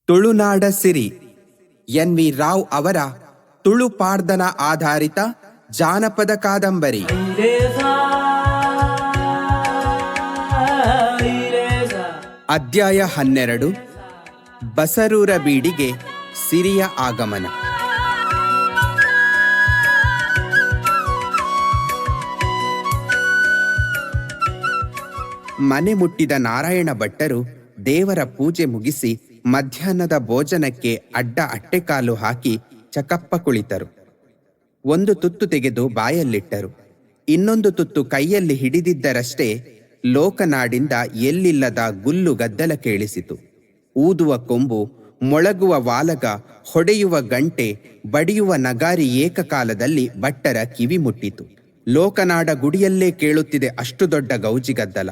ತುಳುನಾಡ ಸಿರಿ N V Rao ಅವರ ತುಳು ಪಾಡ್ದನ ಆಧಾರಿತ ಜಾನಪದ ಕಾದಂಬರಿ. ಅಧ್ಯಾಯ 12. ಬಸರೂರ ಬೀಡಿಗೆ ಸಿರಿಯ ಆಗಮನ. ಮನೆ ಮುಟ್ಟಿದ ನಾರಾಯಣ ಭಟ್ಟರು ದೇವರ ಪೂಜೆ ಮುಗಿಸಿ ಮಧ್ಯಾಹ್ನದ ಭೋಜನಕ್ಕೆ ಅಡ್ಡ ಅಟ್ಟೆಕಾಲು ಹಾಕಿ ಚಕಪ್ಪ ಕುಳಿತರು. ಒಂದು ತುತ್ತು ತೆಗೆದು ಬಾಯಲ್ಲಿಟ್ಟರು. ಇನ್ನೊಂದು ತುತ್ತು ಕೈಯಲ್ಲಿ ಹಿಡಿದಿದ್ದರಷ್ಟೇ ಲೋಕನಾಡಿಂದ ಎಲ್ಲಿಲ್ಲದ ಗುಲ್ಲು ಗದ್ದಲ ಕೇಳಿಸಿತು. ಊದುವ ಕೊಂಬು, ಮೊಳಗುವ ವಾಲಗ, ಹೊಡೆಯುವ ಗಂಟೆ, ಬಡಿಯುವ ನಗಾರಿ ಏಕಕಾಲದಲ್ಲಿ ಭಟ್ಟರ ಕಿವಿ ಮುಟ್ಟಿತು. ಲೋಕನಾಡ ಗುಡಿಯಲ್ಲೇ ಕೇಳುತ್ತಿದೆ ಅಷ್ಟು ದೊಡ್ಡ ಗೌಜಿಗದ್ದಲ.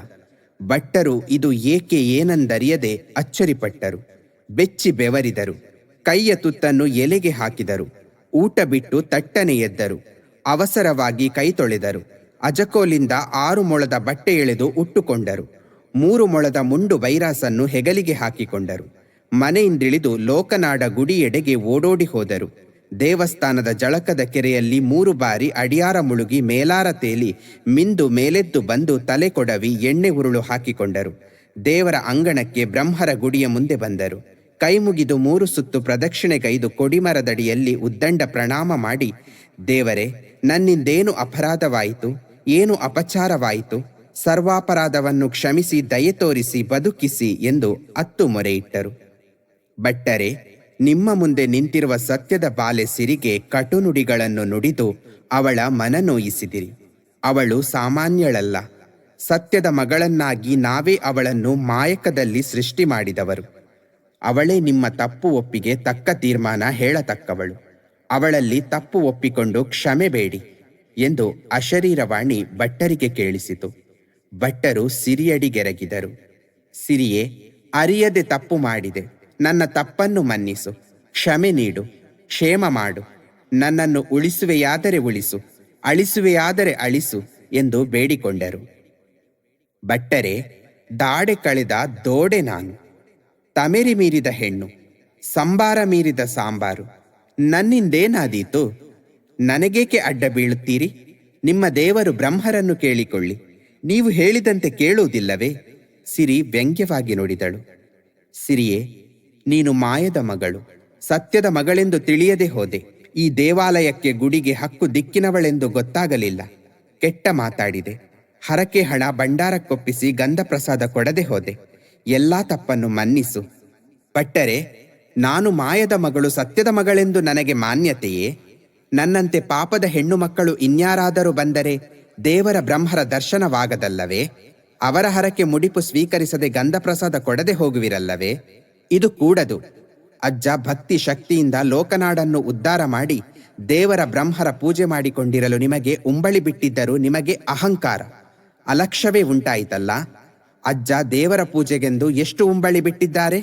ಭಟ್ಟರು ಇದು ಏಕೆ ಏನೆಂದರಿಯದೆ ಅಚ್ಚರಿಪಟ್ಟರು. ಬೆಚ್ಚಿ ಬೆವರಿದರು. ಕೈಯ ತುತ್ತನ್ನು ಎಲೆಗೆ ಹಾಕಿದರು. ಊಟ ಬಿಟ್ಟು ತಟ್ಟನೆ ಎದ್ದರು. ಅವಸರವಾಗಿ ಕೈ ತೊಳೆದರು. ಅಜಕೋಲಿಂದ 6 ಮೊಳದ ಬಟ್ಟೆ ಎಳೆದು ಉಟ್ಟುಕೊಂಡರು. 3 ಮೊಳದ ಮುಂಡು ವೈರಾಸನ್ನು ಹೆಗಲಿಗೆ ಹಾಕಿಕೊಂಡರು. ಮನೆಯಿಂದಿಳಿದು ಲೋಕನಾಡ ಗುಡಿಯೆಡೆಗೆ ಓಡೋಡಿ ಹೋದರು. ದೇವಸ್ಥಾನದ ಜಳಕದ ಕೆರೆಯಲ್ಲಿ 3 ಬಾರಿ ಅಡಿಯಾರ ಮುಳುಗಿ ಮೇಲಾರ ತೇಲಿ ಮಿಂದು ಮೇಲೆದ್ದು ಬಂದು ತಲೆ ಕೊಡವಿ ಎಣ್ಣೆ ಉರುಳು ಹಾಕಿಕೊಂಡರು. ದೇವರ ಅಂಗಣಕ್ಕೆ ಬ್ರಹ್ಮರ ಗುಡಿಯ ಮುಂದೆ ಬಂದರು. ಕೈ ಮುಗಿದು 3 ಸುತ್ತು ಪ್ರದಕ್ಷಿಣೆಗೈದು ಕೊಡಿಮರದಡಿಯಲ್ಲಿ ಉದ್ದಂಡ ಪ್ರಣಾಮ ಮಾಡಿ, ದೇವರೇ, ನನ್ನಿಂದೇನು ಅಪರಾಧವಾಯಿತು, ಏನು ಅಪಚಾರವಾಯಿತು, ಸರ್ವಾಪರಾಧವನ್ನು ಕ್ಷಮಿಸಿ ದಯೆ ತೋರಿಸಿ ಬದುಕಿಸಿ ಎಂದು ಅತ್ತು ಮೊರೆಯಿಟ್ಟರು. ಭಟ್ಟರೆ, ನಿಮ್ಮ ಮುಂದೆ ನಿಂತಿರುವ ಸತ್ಯದ ಬಾಲೆ ಸಿರಿಗೆ ಕಟುನುಡಿಗಳನ್ನು ನುಡಿದು ಅವಳ ಮನ ನೋಯಿಸಿದಿರಿ. ಅವಳು ಸಾಮಾನ್ಯಳಲ್ಲ. ಸತ್ಯದ ಮಗಳನ್ನಾಗಿ ನಾವೇ ಅವಳನ್ನು ಮಾಯಕದಲ್ಲಿ ಸೃಷ್ಟಿ ಮಾಡಿದವರು. ಅವಳೇ ನಿಮ್ಮ ತಪ್ಪು ಒಪ್ಪಿಗೆ ತಕ್ಕ ತೀರ್ಮಾನ ಹೇಳತಕ್ಕವಳು. ಅವಳಲ್ಲಿ ತಪ್ಪು ಒಪ್ಪಿಕೊಂಡು ಕ್ಷಮೆ ಬೇಡಿ ಎಂದು ಅಶರೀರವಾಣಿ ಭಟ್ಟರಿಗೆ ಕೇಳಿಸಿತು. ಭಟ್ಟರು ಸಿರಿಯಡಿಗೆರಗಿದರು. ಸಿರಿಯೇ, ಅರಿಯದೆ ತಪ್ಪು ಮಾಡಿದೆ. ನನ್ನ ತಪ್ಪನ್ನು ಮನ್ನಿಸು, ಕ್ಷಮೆ ನೀಡು, ಕ್ಷೇಮ ಮಾಡು. ನನ್ನನ್ನು ಉಳಿಸುವೆಯಾದರೆ ಉಳಿಸು, ಅಳಿಸುವೆಯಾದರೆ ಅಳಿಸು ಎಂದು ಬೇಡಿಕೊಂಡರು. ಭಟ್ಟರೆ, ದಾಡೆ ಕಳೆದ ದೋಡೆ ನಾನು, ತಮೆರಿ ಮೀರಿದ ಹೆಣ್ಣು, ಸಂಬಾರ ಮೀರಿದ ಸಾಂಬಾರು. ನನ್ನಿಂದೇನಾದೀತು? ನನಗೇಕೆ ಅಡ್ಡ ಬೀಳುತ್ತೀರಿ? ನಿಮ್ಮ ದೇವರು ಬ್ರಹ್ಮರನ್ನು ಕೇಳಿಕೊಳ್ಳಿ. ನೀವು ಹೇಳಿದಂತೆ ಕೇಳುವುದಿಲ್ಲವೇ? ಸಿರಿ ವ್ಯಂಗ್ಯವಾಗಿ ನುಡಿದಳು. ಸಿರಿಯೇ, ನೀನು ಮಾಯದ ಮಗಳು, ಸತ್ಯದ ಮಗಳೆಂದು ತಿಳಿಯದೆ ಹೋದೆ. ಈ ದೇವಾಲಯಕ್ಕೆ ಗುಡಿಗೆ ಹಕ್ಕು ದಿಕ್ಕಿನವಳೆಂದು ಗೊತ್ತಾಗಲಿಲ್ಲ. ಕೆಟ್ಟ ಮಾತಾಡಿದೆ. ಹರಕೆ ಹಣ ಭಂಡಾರಕ್ಕೊಪ್ಪಿಸಿ ಗಂಧ ಪ್ರಸಾದ ಕೊಡದೆ ಹೋದೆ. ಎಲ್ಲಾ ತಪ್ಪನ್ನು ಮನ್ನಿಸು. ಭಟ್ಟರೆ, ನಾನು ಮಾಯದ ಮಗಳು ಸತ್ಯದ ಮಗಳೆಂದು ನನಗೆ ಮಾನ್ಯತೆಯೇ? ನನ್ನಂತೆ ಪಾಪದ ಹೆಣ್ಣು ಮಕ್ಕಳು ಇನ್ಯಾರಾದರೂ ಬಂದರೆ ದೇವರ ಬ್ರಹ್ಮರ ದರ್ಶನವಾಗದಲ್ಲವೇ? ಅವರ ಹರಕೆ ಮುಡಿಪು ಸ್ವೀಕರಿಸದೆ ಗಂಧ ಪ್ರಸಾದ ಕೊಡದೆ ಹೋಗುವಿರಲ್ಲವೇ? ಇದು ಕೂಡದು. ಅಜ್ಜ ಭಕ್ತಿ ಶಕ್ತಿಯಿಂದ ಲೋಕನಾಡನ್ನು ಉದ್ಧಾರ ಮಾಡಿ ದೇವರ ಬ್ರಹ್ಮರ ಪೂಜೆ ಮಾಡಿಕೊಂಡಿರಲು ನಿಮಗೆ ಉಂಬಳಿ ಬಿಟ್ಟಿದ್ದರೂ ನಿಮಗೆ ಅಹಂಕಾರ, ಅಲಕ್ಷ್ಯವೇ ಉಂಟಾಯಿತಲ್ಲ. ಅಜ್ಜ ದೇವರ ಪೂಜೆಗೆಂದು ಎಷ್ಟು ಉಂಬಳಿ ಬಿಟ್ಟಿದ್ದಾರೆ?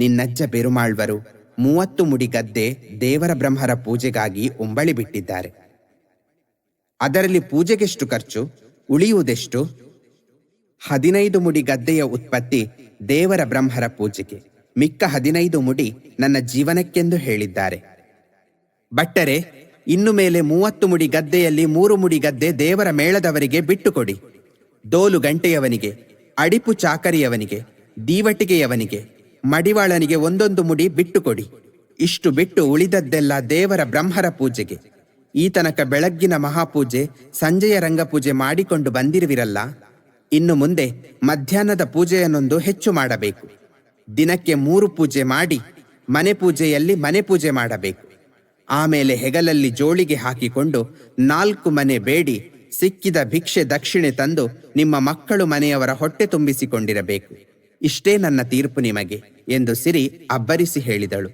ನಿನ್ನಜ್ಜ ಬೆರುಮಾಳ್ವರು 30 ಮುಡಿ ಗದ್ದೆ ದೇವರ ಬ್ರಹ್ಮರ ಪೂಜೆಗಾಗಿ ಉಂಬಳಿ ಬಿಟ್ಟಿದ್ದಾರೆ. ಅದರಲ್ಲಿ ಪೂಜೆಗೆಷ್ಟು ಖರ್ಚು, ಉಳಿಯುವುದೆಷ್ಟು? 15 ಮುಡಿ ಗದ್ದೆಯ ಉತ್ಪತ್ತಿ ದೇವರ ಬ್ರಹ್ಮರ ಪೂಜೆಗೆ, ಮಿಕ್ಕ 15 ಮುಡಿ ನನ್ನ ಜೀವನಕ್ಕೆಂದು ಹೇಳಿದ್ದಾರೆ. ಭಟ್ಟರೆ, ಇನ್ನು ಮೇಲೆ 30 ಮುಡಿ ಗದ್ದೆಯಲ್ಲಿ 3 ಮುಡಿ ಗದ್ದೆ ದೇವರ ಮೇಳದವರಿಗೆ ಬಿಟ್ಟುಕೊಡಿ. ದೋಲು ಗಂಟೆಯವನಿಗೆ, ಅಡಿಪು ಚಾಕರಿಯವನಿಗೆ, ದೀವಟಿಗೆಯವನಿಗೆ, ಮಡಿವಾಳನಿಗೆ 1 ಮುಡಿ ಬಿಟ್ಟುಕೊಡಿ. ಇಷ್ಟು ಬಿಟ್ಟು ಉಳಿದದ್ದೆಲ್ಲ ದೇವರ ಬ್ರಹ್ಮರ ಪೂಜೆಗೆ. ಈ ತನಕ ಬೆಳಗ್ಗಿನ ಮಹಾಪೂಜೆ, ಸಂಜೆಯ ರಂಗಪೂಜೆ ಮಾಡಿಕೊಂಡು ಬಂದಿರುವಿರಲ್ಲ. ಇನ್ನು ಮುಂದೆ ಮಧ್ಯಾಹ್ನದ ಪೂಜೆಯನ್ನೊಂದು ಹೆಚ್ಚು ಮಾಡಬೇಕು. ದಿನಕ್ಕೆ 3 ಪೂಜೆ ಮಾಡಿ ಮನೆ ಪೂಜೆಯಲ್ಲಿ ಮನೆ ಪೂಜೆ ಮಾಡಬೇಕು. ಆಮೇಲೆ ಹೆಗಲಲ್ಲಿ ಜೋಳಿಗೆ ಹಾಕಿಕೊಂಡು 4 ಮನೆ ಬೇಡಿ ಸಿಕ್ಕಿದ ಭಿಕ್ಷೆ ದಕ್ಷಿಣೆ ತಂದು ನಿಮ್ಮ ಮಕ್ಕಳು ಮನೆಯವರ ಹೊಟ್ಟೆ ತುಂಬಿಸಿಕೊಂಡಿರಬೇಕು. ಇಷ್ಟೇ ನನ್ನ ತೀರ್ಪು ನಿಮಗೆ ಎಂದು ಸಿರಿ ಅಬ್ಬರಿಸಿ ಹೇಳಿದಳು.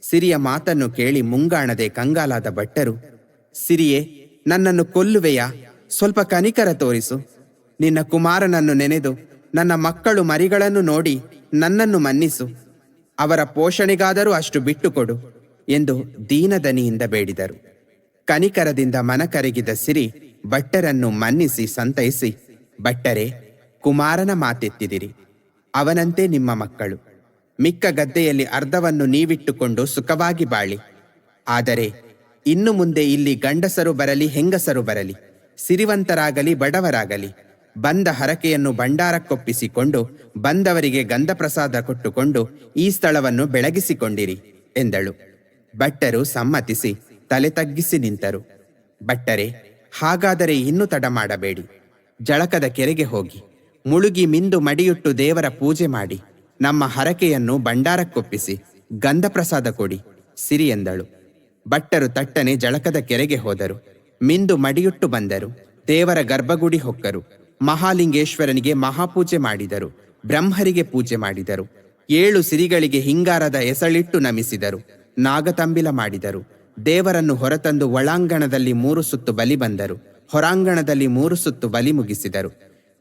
ಸಿರಿಯ ಮಾತನ್ನು ಕೇಳಿ ಮುಂಗಾಣದೆ ಕಂಗಾಲಾದ ಭಟ್ಟರು, ಸಿರಿಯೇ, ನನ್ನನ್ನು ಕೊಲ್ಲುವೆಯಾ? ಸ್ವಲ್ಪ ಕನಿಕರ ತೋರಿಸು. ನಿನ್ನ ಕುಮಾರನನ್ನು ನೆನೆದು ನನ್ನ ಮಕ್ಕಳು ಮರಿಗಳನ್ನು ನೋಡಿ ನನ್ನನ್ನು ಮನ್ನಿಸು. ಅವರ ಪೋಷಣೆಗಾದರೂ ಅಷ್ಟು ಬಿಟ್ಟುಕೊಡು ಎಂದು ದೀನದನಿಯಿಂದ ಬೇಡಿದರು. ಕನಿಕರದಿಂದ ಮನಕರಗಿದ ಸಿರಿ ಭಟ್ಟರನ್ನು ಮನ್ನಿಸಿ ಸಂತೈಸಿ, ಭಟ್ಟರೆ, ಕುಮಾರನ ಮಾತೆತ್ತಿದಿರಿ. ಅವನಂತೆ ನಿಮ್ಮ ಮಕ್ಕಳು. ಮಿಕ್ಕ ಗದ್ದೆಯಲ್ಲಿ ಅರ್ಧವನ್ನು ನೀವಿಟ್ಟುಕೊಂಡು ಸುಖವಾಗಿ ಬಾಳಿ. ಆದರೆ ಇನ್ನು ಮುಂದೆ ಇಲ್ಲಿ ಗಂಡಸರು ಬರಲಿ ಹೆಂಗಸರು ಬರಲಿ, ಸಿರಿವಂತರಾಗಲಿ ಬಡವರಾಗಲಿ, ಬಂದ ಹರಕೆಯನ್ನು ಭಂಡಾರಕ್ಕೊಪ್ಪಿಸಿಕೊಂಡು ಬಂದವರಿಗೆ ಗಂಧಪ್ರಸಾದ ಕೊಟ್ಟುಕೊಂಡು ಈ ಸ್ಥಳವನ್ನು ಬೆಳಗಿಸಿಕೊಂಡಿರಿ ಎಂದಳು. ಭಟ್ಟರು ಸಮ್ಮತಿಸಿ ತಲೆ ತಗ್ಗಿಸಿ ನಿಂತರು. ಭಟ್ಟರೆ, ಹಾಗಾದರೆ ಇನ್ನೂ ತಡ ಮಾಡಬೇಡಿ. ಜಳಕದ ಕೆರೆಗೆ ಹೋಗಿ ಮುಳುಗಿ ಮಿಂದು ಮಡಿಯುಟ್ಟು ದೇವರ ಪೂಜೆ ಮಾಡಿ ನಮ್ಮ ಹರಕೆಯನ್ನು ಭಂಡಾರಕ್ಕೊಪ್ಪಿಸಿ ಗಂಧಪ್ರಸಾದ ಕೊಡಿ ಸಿರಿ ಎಂದಳು. ಭಟ್ಟರು ತಟ್ಟನೆ ಜಳಕದ ಕೆರೆಗೆ ಹೋದರು. ಮಿಂದು ಮಡಿಯುಟ್ಟು ಬಂದರು. ದೇವರ ಗರ್ಭಗುಡಿ ಹೊಕ್ಕರು. ಮಹಾಲಿಂಗೇಶ್ವರನಿಗೆ ಮಹಾಪೂಜೆ ಮಾಡಿದರು. ಬ್ರಹ್ಮರಿಗೆ ಪೂಜೆ ಮಾಡಿದರು. 7 ಸಿರಿಗಳಿಗೆ ಹಿಂಗಾರದ ಎಸಳಿಟ್ಟು ನಮಿಸಿದರು. ನಾಗತಂಬಿಲ ಮಾಡಿದರು. ದೇವರನ್ನು ಹೊರತಂದು ಒಳಾಂಗಣದಲ್ಲಿ 3 ಸುತ್ತು ಬಲಿ ಬಂದರು. ಹೊರಾಂಗಣದಲ್ಲಿ 3 ಸುತ್ತು ಬಲಿ ಮುಗಿಸಿದರು.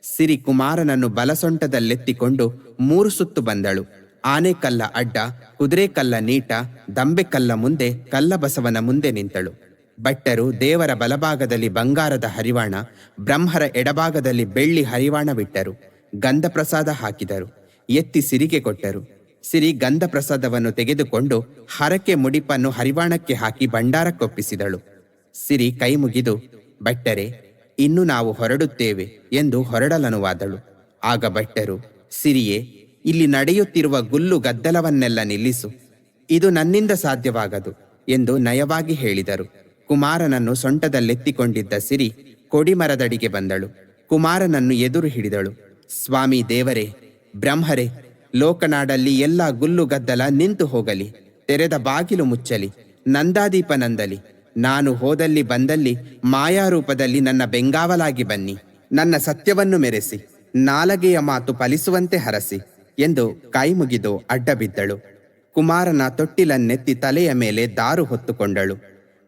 ಸಿರಿ ಕುಮಾರನನ್ನು ಬಲಸೊಂಟದಲ್ಲೆತ್ತಿಕೊಂಡು 3 ಸುತ್ತು ಬಂದಳು. ಆನೆಕಲ್ಲ ಅಡ್ಡ, ಕುದುರೆಕಲ್ಲ ನೀಟ, ದಂಬೆಕಲ್ಲ ಮುಂದೆ, ಕಲ್ಲಬಸವನ ಮುಂದೆ ನಿಂತಳು. ಭಟ್ಟರು ದೇವರ ಬಲಭಾಗದಲ್ಲಿ ಬಂಗಾರದ ಹರಿವಾಣ, ಬ್ರಹ್ಮರ ಎಡಭಾಗದಲ್ಲಿ ಬೆಳ್ಳಿ ಹರಿವಾಣವಿಟ್ಟರು. ಗಂಧಪ್ರಸಾದ ಹಾಕಿದರು. ಎತ್ತಿ ಸಿರಿಗೆ ಕೊಟ್ಟರು. ಸಿರಿ ಗಂಧಪ್ರಸಾದವನ್ನು ತೆಗೆದುಕೊಂಡು ಹರಕೆ ಮುಡಿಪನ್ನು ಹರಿವಾಣಕ್ಕೆ ಹಾಕಿ ಭಂಡಾರಕ್ಕೊಪ್ಪಿಸಿದಳು. ಸಿರಿ ಕೈ ಮುಗಿದು, ಭಟ್ಟರೆ, ಇನ್ನು ನಾವು ಹೊರಡುತ್ತೇವೆ ಎಂದು ಹೊರಡಲನುವಾದಳು. ಆಗ ಭಟ್ಟರು, ಸಿರಿಯೇ, ಇಲ್ಲಿ ನಡೆಯುತ್ತಿರುವ ಗುಲ್ಲು ಗದ್ದಲವನ್ನೆಲ್ಲ ನಿಲ್ಲಿಸು, ಇದು ನನ್ನಿಂದ ಸಾಧ್ಯವಾಗದು ಎಂದು ನಯವಾಗಿ ಹೇಳಿದರು. ಕುಮಾರನನ್ನು ಸೊಂಟದಲ್ಲೆತ್ತಿಕೊಂಡಿದ್ದ ಸಿರಿ ಕೊಡಿಮರದಡಿಗೆ ಬಂದಳು. ಕುಮಾರನನ್ನು ಎದುರು ಹಿಡಿದಳು. ಸ್ವಾಮಿ ದೇವರೇ, ಬ್ರಹ್ಮರೇ, ಲೋಕನಾಡಲ್ಲಿ ಎಲ್ಲ ಗುಲ್ಲು ಗದ್ದಲ ನಿಂತು ಹೋಗಲಿ, ತೆರೆದ ಬಾಗಿಲು ಮುಚ್ಚಲಿ, ನಂದಾದೀಪ ನಂದಲಿ. ನಾನು ಹೋದಲ್ಲಿ ಬಂದಲ್ಲಿ ಮಾಯಾರೂಪದಲ್ಲಿ ನನ್ನ ಬೆಂಗಾವಲಾಗಿ ಬನ್ನಿ, ನನ್ನ ಸತ್ಯವನ್ನು ಮೆರೆಸಿ, ನಾಲಗೆಯ ಮಾತು ಫಲಿಸುವಂತೆ ಹರಸಿ ಎಂದು ಕೈ ಮುಗಿದು ಅಡ್ಡಬಿದ್ದಳು. ಕುಮಾರನ ತೊಟ್ಟಿಲನ್ನೆತ್ತಿ ತಲೆಯ ಮೇಲೆ ದಾರು ಹೊತ್ತುಕೊಂಡಳು.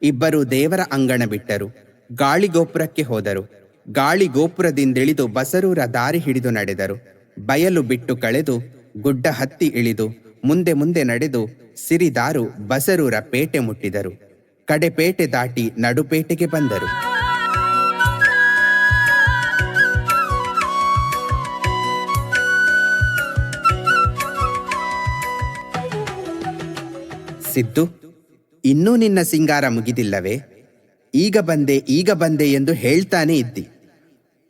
ಇಬ್ಬರು ದೇವರ ಅಂಗಣ ಬಿಟ್ಟರು. ಗಾಳಿಗೋಪುರಕ್ಕೆ ಹೋದರು. ಗಾಳಿಗೋಪುರದಿಂದಿಳಿದು ಬಸರೂರ ದಾರಿ ಹಿಡಿದು ನಡೆದರು. ಬಯಲು ಬಿಟ್ಟು ಕಳೆದು ಗುಡ್ಡ ಹತ್ತಿ ಇಳಿದು ಮುಂದೆ ಮುಂದೆ ನಡೆದು ಸಿರಿದಾರು ಬಸರೂರ ಪೇಟೆ ಮುಟ್ಟಿದರು. ಕಡೆಪೇಟೆ ದಾಟಿ ನಡುಪೇಟೆಗೆ ಬಂದರು. ಸಿದ್ದು, ಇನ್ನೂ ನಿನ್ನ ಸಿಂಗಾರ ಮುಗಿದಿಲ್ಲವೇ? ಈಗ ಬಂದೆ ಎಂದು ಹೇಳ್ತಾನೆ ಇದ್ದಿ.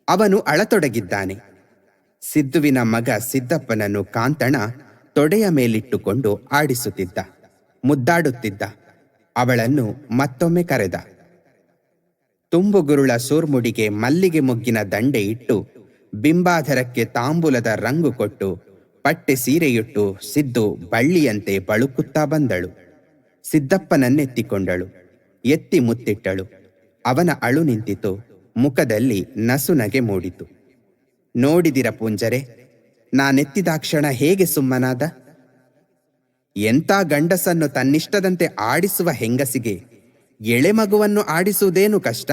ಅವನು ಅಳತೊಡಗಿದ್ದಾನೆ. ಸಿದ್ದುವಿನ ಮಗ ಸಿದ್ದಪ್ಪನನ್ನು ಕಾಂತಣ ತೊಡೆಯ ಮೇಲಿಟ್ಟುಕೊಂಡು ಆಡಿಸುತ್ತಿದ್ದ, ಮುದ್ದಾಡುತ್ತಿದ್ದ. ಅವಳನ್ನು ಮತ್ತೊಮ್ಮೆ ಕರೆದ. ತುಂಬುಗುರುಳ ಸೂರ್ಮುಡಿಗೆ ಮಲ್ಲಿಗೆ ಮೊಗ್ಗಿನ ದಂಡೆ ಇಟ್ಟು ಬಿಂಬಾಧರಕ್ಕೆ ತಾಂಬೂಲದ ರಂಗು ಕೊಟ್ಟು ಪಟ್ಟೆ ಸೀರೆಯುಟ್ಟು ಸಿದ್ದು ಬಳ್ಳಿಯಂತೆ ಬಳುಕುತ್ತಾ ಬಂದಳು. ಸಿದ್ದಪ್ಪನನ್ನೆತ್ತಿಕೊಂಡಳು. ಎತ್ತಿ ಮುತ್ತಿಟ್ಟಳು. ಅವನ ಅಳು ನಿಂತಿತು. ಮುಖದಲ್ಲಿ ನಸುನಗೆ ಮೂಡಿತು. ನೋಡಿದಿರ ಪೂಂಜರೆ, ನಾನೆತ್ತಿದಾಕ್ಷಣ ಹೇಗೆ ಸುಮ್ಮನಾದ? ಎಂಥ ಗಂಡಸನ್ನು ತನ್ನಿಷ್ಟದಂತೆ ಆಡಿಸುವ ಹೆಂಗಸಿಗೆ ಎಳೆ ಮಗುವನ್ನು ಆಡಿಸುವುದೇನು ಕಷ್ಟ?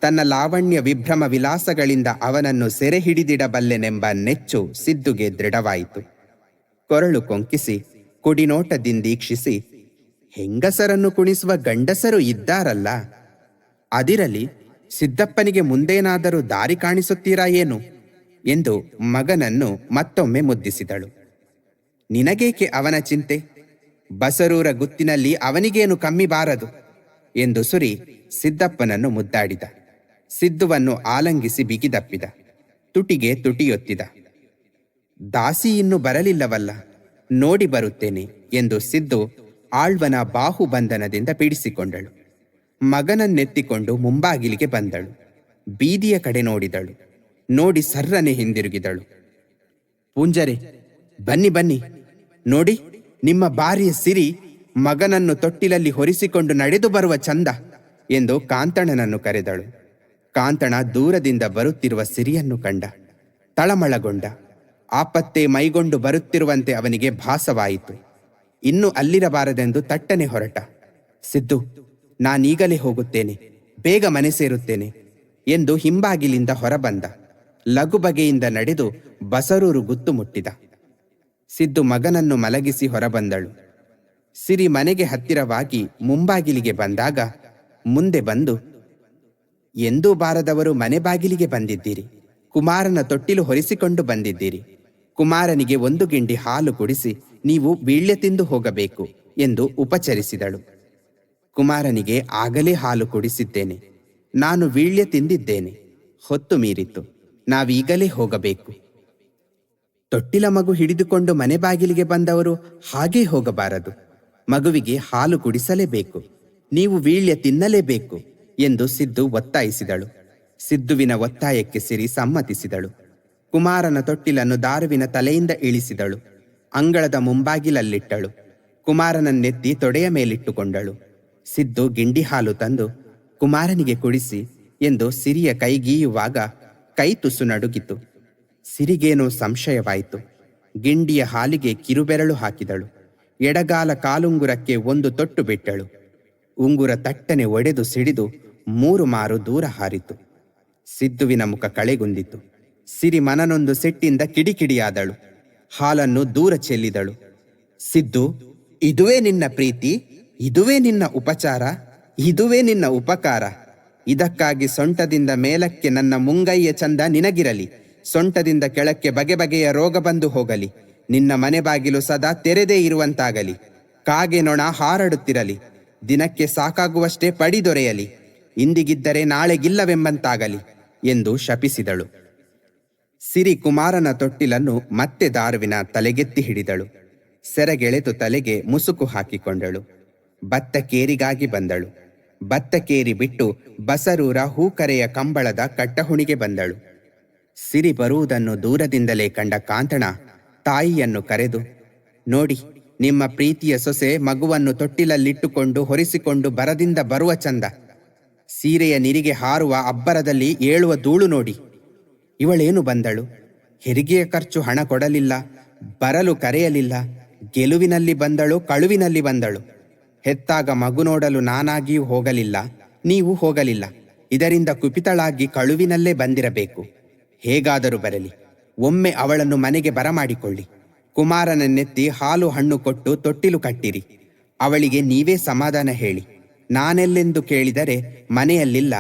ತನ್ನ ಲಾವಣ್ಯ ವಿಭ್ರಮ ವಿಲಾಸಗಳಿಂದ ಅವನನ್ನು ಸೆರೆ ಹಿಡಿದಿಡಬಲ್ಲೆನೆಂಬ ನೆಚ್ಚು ಸಿದ್ದುಗೆ ದೃಢವಾಯಿತು. ಕೊರಳು ಕೊಂಕಿಸಿ ಕುಡಿನೋಟದಿಂದೀಕ್ಷಿಸಿ, ಹೆಂಗಸರನ್ನು ಕುಣಿಸುವ ಗಂಡಸರು ಇದ್ದಾರಲ್ಲ, ಅದಿರಲಿ, ಸಿದ್ದಪ್ಪನಿಗೆ ಮುಂದೇನಾದರೂ ದಾರಿ ಕಾಣಿಸುತ್ತೀರಾ ಏನು ಎಂದು ಮಗನನ್ನು ಮತ್ತೊಮ್ಮೆ ಮುದ್ದಿಸಿದಳು. ನಿನಗೇಕೆ ಅವನ ಚಿಂತೆ? ಬಸರೂರ ಗುತ್ತಿನಲ್ಲಿ ಅವನಿಗೇನು ಕಮ್ಮಿ ಬಾರದು ಎಂದು ಸುರಿ ಸಿದ್ದಪ್ಪನನ್ನು ಮುದ್ದಾಡಿದ. ಸಿದ್ದುವನ್ನು ಆಲಂಗಿಸಿ ಬಿಗಿದಪ್ಪಿದ. ತುಟಿಗೆ ತುಟಿಯೊತ್ತಿದ. ದಾಸಿ ಇನ್ನೂ ಬರಲಿಲ್ಲವಲ್ಲ, ನೋಡಿ ಬರುತ್ತೇನೆ ಎಂದು ಸಿದ್ದು ಆಳ್ವನ ಬಾಹುಬಂಧನದಿಂದ ಬಿಡಿಸಿಕೊಂಡಳು. ಮಗನನ್ನೆತ್ತಿಕೊಂಡು ಮುಂಬಾಗಿಲಿಗೆ ಬಂದಳು. ಬೀದಿಯ ಕಡೆ ನೋಡಿದಳು. ನೋಡಿ ಸರ್ರನೆ ಹಿಂದಿರುಗಿದಳು. ಪೂಂಜರೆ, ಬನ್ನಿ ಬನ್ನಿ, ನೋಡಿ ನಿಮ್ಮ ಬಾರಿಯ ಸಿರಿ ಮಗನನ್ನು ತೊಟ್ಟಿಲಲ್ಲಿ ಹೊರಿಸಿಕೊಂಡು ನಡೆದು ಬರುವ ಚಂದ ಎಂದು ಕಾಂತಣ್ಣನನ್ನು ಕರೆದಳು. ಕಾಂತಣ ದೂರದಿಂದ ಬರುತ್ತಿರುವ ಸಿರಿಯನ್ನು ಕಂಡ. ತಳಮಳಗೊಂಡ. ಆಪತ್ತೆ ಮೈಗೊಂಡು ಬರುತ್ತಿರುವಂತೆ ಅವನಿಗೆ ಭಾಸವಾಯಿತು. ಇನ್ನು ಅಲ್ಲಿರಬಾರದೆಂದು ತಟ್ಟನೆ ಹೊರಟ. ಸಿದ್ದು, ನಾನೀಗಲೇ ಹೋಗುತ್ತೇನೆ, ಬೇಗ ಮನೆ ಸೇರುತ್ತೇನೆ ಎಂದು ಹಿಂಬಾಗಿಲಿಂದ ಹೊರಬಂದ. ಲಘು ಬಗೆಯಿಂದ ನಡೆದು ಬಸರೂರು ಗುತ್ತು ಮುಟ್ಟಿದ. ಸಿದ್ದು ಮಗನನ್ನು ಮಲಗಿಸಿ ಹೊರಬಂದಳು. ಸಿರಿ ಮನೆಗೆ ಹತ್ತಿರವಾಗಿ ಮುಂಬಾಗಿಲಿಗೆ ಬಂದಾಗ ಮುಂದೆ ಬಂದು, ಎಂದೂ ಬಾರದವರು ಮನೆ ಬಾಗಿಲಿಗೆ ಬಂದಿದ್ದೀರಿ. ಕುಮಾರನ ತೊಟ್ಟಿಲು ಹೊರಿಸಿಕೊಂಡು ಬಂದಿದ್ದೀರಿ. ಕುಮಾರನಿಗೆ 1 ಗಿಂಡಿ ಹಾಲು ಕುಡಿಸಿ ನೀವು ವೀಳ್ಯ ತಿಂದು ಹೋಗಬೇಕು ಎಂದು ಉಪಚರಿಸಿದಳು. ಕುಮಾರನಿಗೆ ಆಗಲೇ ಹಾಲು ಕುಡಿಸಿದ್ದೇನೆ, ನಾನು ವೀಳ್ಯ ತಿಂದಿದ್ದೇನೆ, ಹೊತ್ತು ಮೀರಿತು, ನಾವೀಗಲೇ ಹೋಗಬೇಕು. ತೊಟ್ಟಿಲ ಮಗು ಹಿಡಿದುಕೊಂಡು ಮನೆ ಬಾಗಿಲಿಗೆ ಬಂದವರು ಹಾಗೇ ಹೋಗಬಾರದು, ಮಗುವಿಗೆ ಹಾಲು ಕುಡಿಸಲೇಬೇಕು, ನೀವು ವೀಳ್ಯ ತಿನ್ನಲೇಬೇಕು ಎಂದು ಸಿದ್ದು ಒತ್ತಾಯಿಸಿದಳು. ಸಿದ್ದುವಿನ ಒತ್ತಾಯಕ್ಕೆ ಸಿರಿ ಸಮ್ಮತಿಸಿದಳು. ಕುಮಾರನ ತೊಟ್ಟಿಲನ್ನು ದಾರುವಿನ ತಲೆಯಿಂದ ಇಳಿಸಿದಳು. ಅಂಗಳದ ಮುಂಬಾಗಿಲಲ್ಲಿಟ್ಟಳು. ಕುಮಾರನನ್ನೆತ್ತಿ ತೊಡೆಯ ಮೇಲಿಟ್ಟುಕೊಂಡಳು. ಸಿದ್ದು ಗಿಂಡಿ ಹಾಲು ತಂದು ಕುಮಾರನಿಗೆ ಕುಡಿಸಿ ಎಂದು ಸಿರಿಯ ಕೈಗೀಯುವಾಗ ಕೈ ತುಸು ನಡುಗಿತು. ಸಿರಿಗೇನೋ ಸಂಶಯವಾಯಿತು. ಗಿಂಡಿಯ ಹಾಲಿಗೆ ಕಿರುಬೆರಳು ಹಾಕಿದಳು. ಎಡಗಾಲ ಕಾಲುಂಗುರಕ್ಕೆ ಒಂದು ತೊಟ್ಟು ಬಿಟ್ಟಳು. ಉಂಗುರ ತಟ್ಟನೆ ಒಡೆದು ಸಿಡಿದು 3 ಮಾರು ದೂರ ಹಾರಿತು. ಸಿದ್ದುವಿನ ಮುಖ ಕಳೆಗುಂದಿತು. ಸಿರಿ ಮನನೊಂದು ಸಿಟ್ಟಿಂದ ಕಿಡಿಕಿಡಿಯಾದಳು. ಹಾಲನ್ನು ದೂರ ಚೆಲ್ಲಿದಳು. ಸಿದ್ದು, ಇದುವೇ ನಿನ್ನ ಪ್ರೀತಿ, ಇದುವೇ ನಿನ್ನ ಉಪಚಾರ, ಇದುವೇ ನಿನ್ನ ಉಪಕಾರ. ಇದಕ್ಕಾಗಿ ಸೊಂಟದಿಂದ ಮೇಲಕ್ಕೆ ನನ್ನ ಮುಂಗೈಯ ಚಂದ ನಿನಗಿರಲಿ, ಸೊಂಟದಿಂದ ಕೆಳಕ್ಕೆ ಬಗೆ ಬಗೆಯ ರೋಗ ಬಂದು ಹೋಗಲಿ, ನಿನ್ನ ಮನೆ ಬಾಗಿಲು ಸದಾ ತೆರೆದೇ ಇರುವಂತಾಗಲಿ, ಕಾಗೆ ನೊಣ ಹಾರಾಡುತ್ತಿರಲಿ, ದಿನಕ್ಕೆ ಸಾಕಾಗುವಷ್ಟೇ ಪಡಿ ದೊರೆಯಲಿ, ಇಂದಿಗಿದ್ದರೆ ನಾಳೆಗಿಲ್ಲವೆಂಬಂತಾಗಲಿ ಎಂದು ಶಪಿಸಿದಳು. ಸಿರಿ ಕುಮಾರನ ತೊಟ್ಟಿಲನ್ನು ಮತ್ತೆ ದಾರುವಿನ ತಲೆಗೆತ್ತಿ ಹಿಡಿದಳು. ಸೆರಗೆಳೆದು ತಲೆಗೆ ಮುಸುಕು ಹಾಕಿಕೊಂಡಳು. ಬತ್ತಕೇರಿಗಾಗಿ ಬಂದಳು. ಬತ್ತಕೇರಿ ಬಿಟ್ಟು ಬಸರೂರ ಹೂಕರೆಯ ಕಂಬಳದ ಕಟ್ಟಹುಣಿಗೆ ಬಂದಳು. ಸಿರಿ ಬರುವುದನ್ನು ದೂರದಿಂದಲೇ ಕಂಡ ಕಾಂತಣ ತಾಯಿಯನ್ನು ಕರೆದು, ನೋಡಿ, ನಿಮ್ಮ ಪ್ರೀತಿಯ ಸೊಸೆ ಮಗುವನ್ನು ತೊಟ್ಟಿಲಲ್ಲಿಟ್ಟುಕೊಂಡು ಹೊರಿಸಿಕೊಂಡು ಬರದಿಂದ ಬರುವ ಚಂದ, ಸೀರೆಯ ನಿರಿಗೆ ಹಾರುವ ಅಬ್ಬರದಲ್ಲಿ ಏಳುವ ಧೂಳು ನೋಡಿ. ಇವಳೇನು ಬಂದಳು? ಹೆರಿಗೆಯ ಖರ್ಚು ಹಣ ಕೊಡಲಿಲ್ಲ, ಬರಲು ಕರೆಯಲಿಲ್ಲ, ಗೆಲುವಿನಲ್ಲಿ ಬಂದಳು, ಕಳುವಿನಲ್ಲಿ ಬಂದಳು. ಹೆತ್ತಾಗ ಮಗು ನೋಡಲು ನಾನಾಗಿಯೂ ಹೋಗಲಿಲ್ಲ, ನೀವು ಹೋಗಲಿಲ್ಲ. ಇದರಿಂದ ಕುಪಿತಳಾಗಿ ಕಳುವಿನಲ್ಲೇ ಬಂದಿರಬೇಕು. ಹೇಗಾದರೂ ಬರಲಿ, ಒಮ್ಮೆ ಅವಳನ್ನು ಮನೆಗೆ ಬರಮಾಡಿಕೊಳ್ಳಿ. ಕುಮಾರನನ್ನೆತ್ತಿ ಹಾಲು ಹಣ್ಣು ಕೊಟ್ಟು ತೊಟ್ಟಿಲು ಕಟ್ಟಿರಿ. ಅವಳಿಗೆ ನೀವೇ ಸಮಾಧಾನ ಹೇಳಿ. ನಾನೆಲ್ಲೆಂದು ಕೇಳಿದರೆ ಮನೆಯಲ್ಲಿಲ್ಲ,